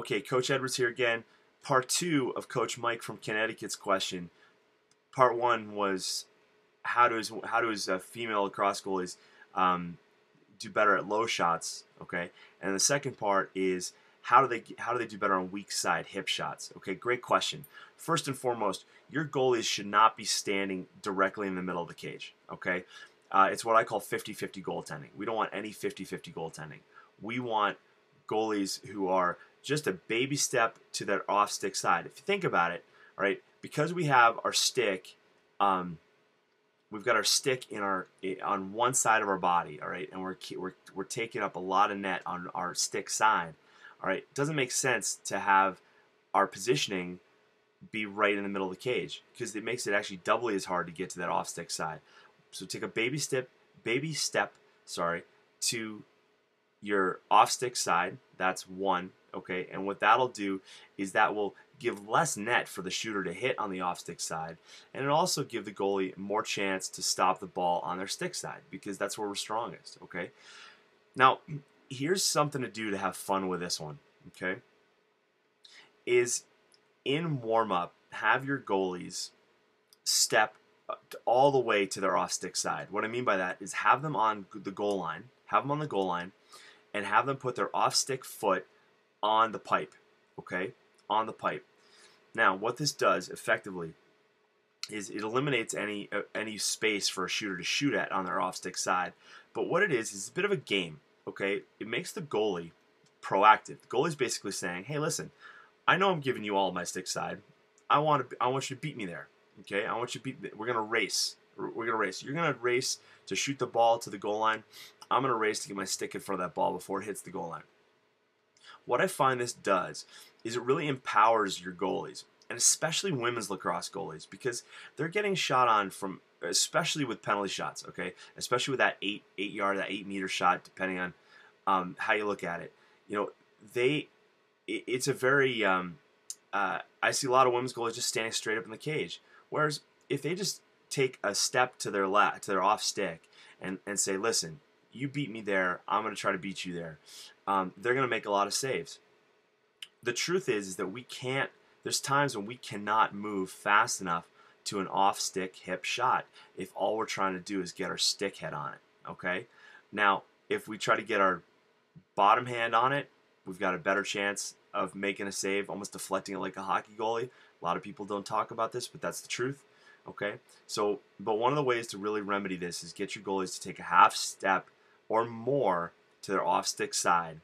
Okay, Coach Edwards here again. Part 2 of Coach Mike from Connecticut's question. Part 1 was how does female lacrosse goalies do better at low shots? Okay, and the second part is how do they do better on weak side hip shots? Okay, great question. First and foremost, your goalies should not be standing directly in the middle of the cage. Okay, it's what I call 50-50 goaltending. We don't want any 50-50 goaltending. We want goalies who are just a baby step to their off stick side. If you think about it, all right, because we have our stick, we've got our stick on one side of our body, all right, and we're taking up a lot of net on our stick side, all right. It doesn't make sense to have our positioning be right in the middle of the cage because it makes it actually doubly as hard to get to that off stick side. So take a baby step, to your off stick side. That's one. Okay, and what that'll do is that will give less net for the shooter to hit on the off stick side, and it'll also give the goalie more chance to stop the ball on their stick side because that's where we're strongest. Okay, now here's something to do to have fun with this one. Okay, is in warm up, have your goalies step all the way to their off stick side. What I mean by that is have them on the goal line, and have them put their off stick foot on the pipe, okay? On the pipe. Now, what this does effectively is it eliminates any space for a shooter to shoot at on their off-stick side. But what it is a bit of a game, okay? It makes the goalie proactive. The goalie's basically saying, hey, listen, I know I'm giving you all my stick side. I want you to beat me there, okay? I want you to beat me. We're going to race. You're going to race to shoot the ball to the goal line. I'm going to race to get my stick in front of that ball before it hits the goal line. What I find this does is it really empowers your goalies, and especially women's lacrosse goalies, because they're getting shot on from, especially with penalty shots, okay? Especially with that 8-meter shot, depending on how you look at it. You know, it's a very, I see a lot of women's goalies just standing straight up in the cage. Whereas if they just take a step to their off stick and say, listen, you beat me there, I'm going to try to beat you there. They're going to make a lot of saves. The truth is that there's times when we cannot move fast enough to an off-stick hip shot if all we're trying to do is get our stick head on it, okay? Now, if we try to get our bottom hand on it, we've got a better chance of making a save, almost deflecting it like a hockey goalie. A lot of people don't talk about this, but that's the truth, okay? But one of the ways to really remedy this is get your goalies to take a half step or more to their off-stick side,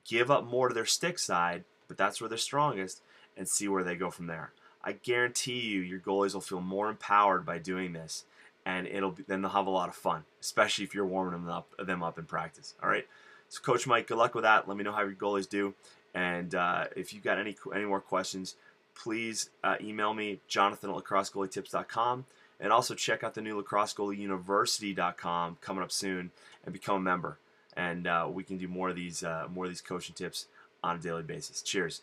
give up more to their stick side, but that's where they're strongest, and see where they go from there. I guarantee you your goalies will feel more empowered by doing this, and then they'll have a lot of fun, especially if you're warming them up in practice. All right? So Coach Mike, good luck with that. Let me know how your goalies do, and if you've got any more questions, please email me, jonathan@lacrossegoalietips.com. And also check out the new lacrossegoalieuniversity.com coming up soon and become a member. And we can do more of these coaching tips on a daily basis. Cheers.